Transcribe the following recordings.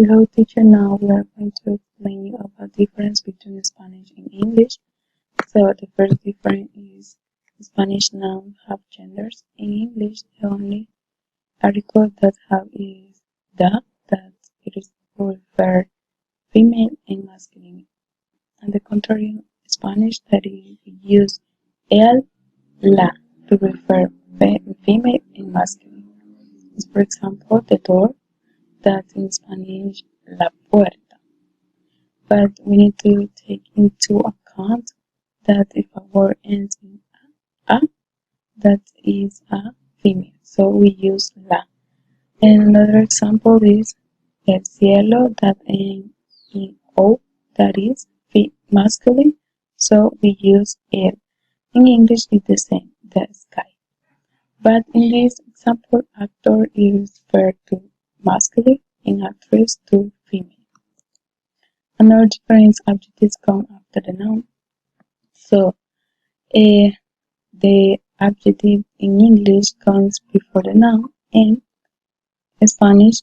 Hello teacher, now we are going to explain you about the difference between Spanish and English. So the first difference is Spanish nouns have genders. In English, the only article that have is the, that it is to refer female and masculine. On the contrary, in Spanish that is we use el, la to refer female and masculine. As for example, the door, that in Spanish la puerta. But we need to take into account that if a word ends in a, that is a female. So we use la. And another example is el cielo, that ends in o, that is masculine. So we use el. In English, it's the same, the sky. But in this example, actor is referred to masculine and actress to female. Another difference adjectives come after the noun. So the adjective in English comes before the noun and in Spanish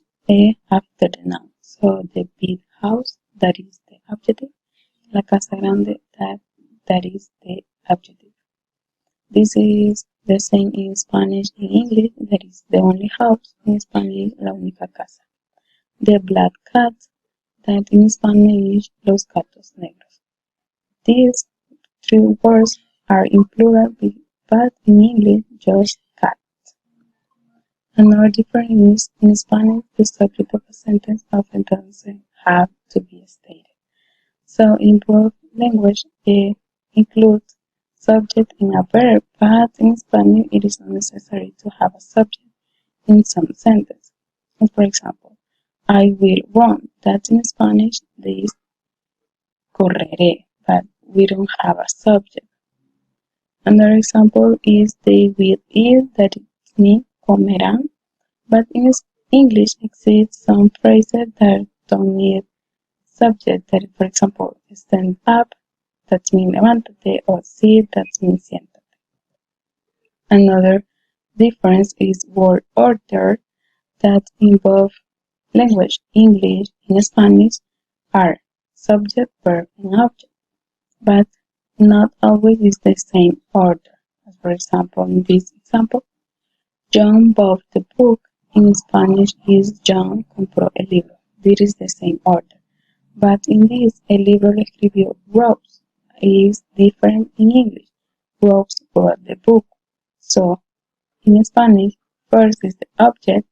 after the noun. So the big house, that is the adjective. La casa grande, that is the adjective. This is the same in Spanish and English, that is the only house. In Spanish, la única casa. The black cat, that in Spanish, los gatos negros. These three words are in plural, but in English, just cat. Another difference is in Spanish, the subject of a sentence often doesn't have to be stated. So in both languages, it includes subject and a verb, but in Spanish, it is not necessary to have a subject in some sentences. For example, I will run. That in Spanish, this correré, but we don't have a subject. Another example is they will eat, that means comerán, but in English exists some phrases that don't need subject, that for example, stand up, that means levántate, or sit, that means siéntate. Another difference is word order, that in both language, English and Spanish, are subject, verb, and object, but not always is the same order. As for example, in this example, John bought the book. In Spanish is John compró el libro. This is the same order. But in this, el libro lo escribió Rose. Is different in English. Rose bought the book. So, in Spanish, first is the object,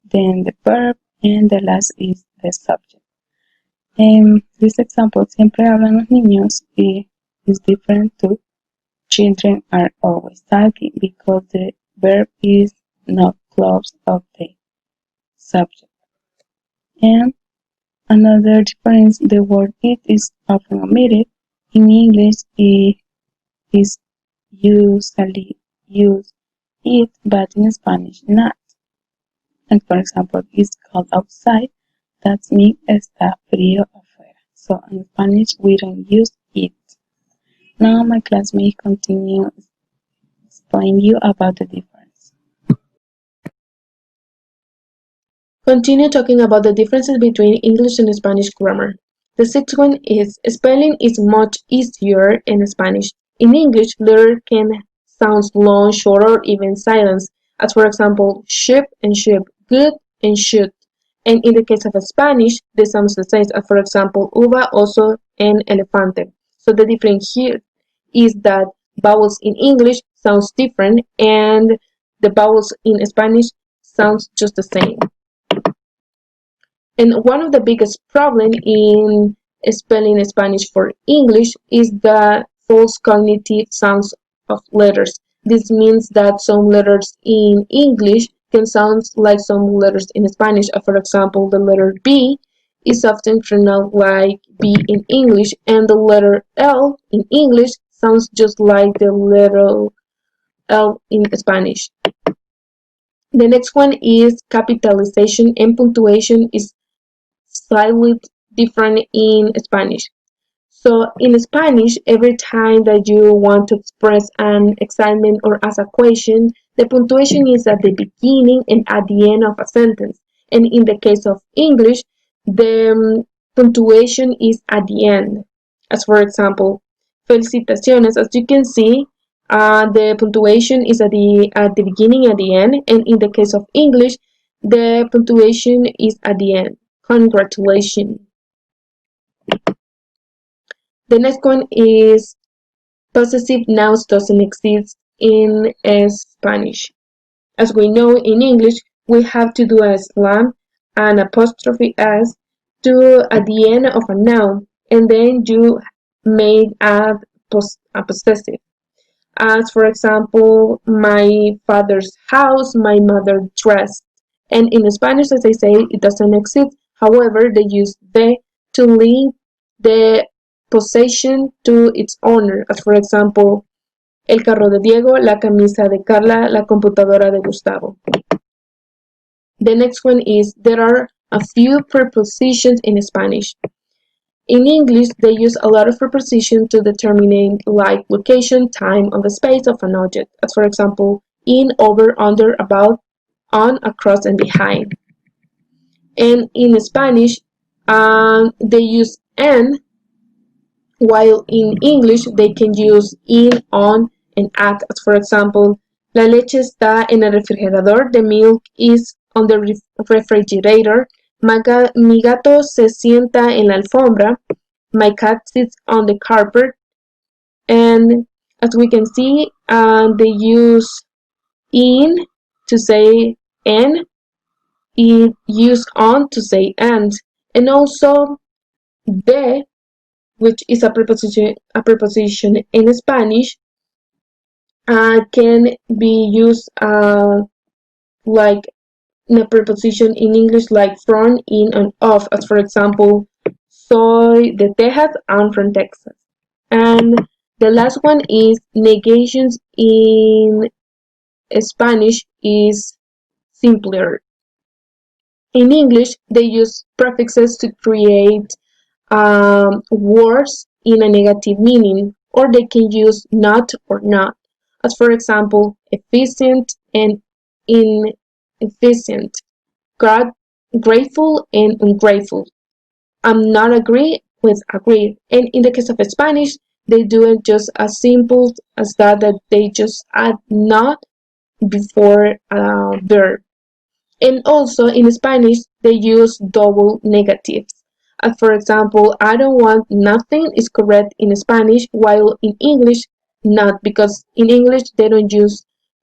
then the verb, and the last is the subject. En this example, siempre hablan los niños y is different to children are always talking because the verb is not close of the subject. And another difference, the word it is often omitted. In English, it is usually used it, but in Spanish, not. And for example, it's called outside. That means está frío afuera. So in Spanish, we don't use it. Now my classmates continue explaining you about the difference. Continue talking about the differences between English and Spanish grammar. The sixth one is spelling is much easier in Spanish. In English, letters can sound long, short, or even silent, as for example, sheep and sheep, good and shoot. And in the case of Spanish, they sound the same as for example, uva, oso, and elefante. So the difference here is that vowels in English sounds different and the vowels in Spanish sounds just the same. And one of the biggest problems in spelling Spanish for English is the false cognitive sounds of letters. This means that some letters in English can sound like some letters in Spanish. For example, the letter B is often pronounced like B in English, and the letter L in English sounds just like the letter L in Spanish. The next one is capitalization and punctuation is slightly different in Spanish. So in Spanish, every time that you want to express an excitement or ask a question, the punctuation is at the beginning and at the end of a sentence. And in the case of English, The punctuation is at the end. As for example, felicitaciones, as you can see, the punctuation is at the beginning, at the end, and in the case of English, the punctuation is at the end. Congratulations. The next one is possessive nouns doesn't exist in Spanish. As we know in English, we have to do a slam and apostrophe s to at the end of a noun, and then you may add a possessive. As for example, my father's house, my mother's dress. And in Spanish, as I say, it doesn't exist. However, they use the to link the possession to its owner. As for example, el carro de Diego, la camisa de Carla, la computadora de Gustavo. The next one is there are a few prepositions in Spanish. In English, they use a lot of prepositions to determine like location, time, or the space of an object, as for example, in, over, under, about, on, across, and behind. And in Spanish, they use en, while in English, they can use in, on, and at, as for example, la leche está en el refrigerador, the milk is on the refrigerator, mi gato se sienta en la alfombra, my cat sits on the carpet, and as we can see, they use in to say en, it use on to say and also de, which is a preposition in Spanish, can be used like a preposition in English like from, in, and of. As for example, soy de Texas, I'm from Texas. And the last one is negations in Spanish is simpler. In English, they use prefixes to create words in a negative meaning, or they can use not or not. As for example, efficient and inefficient, grateful and ungrateful. I'm not agree with agree. And in the case of Spanish, they do it just as simple as that they just add not before a verb. And also in Spanish, they use double negatives. For example, I don't want nothing is correct in Spanish, while in English, not, because in English they don't use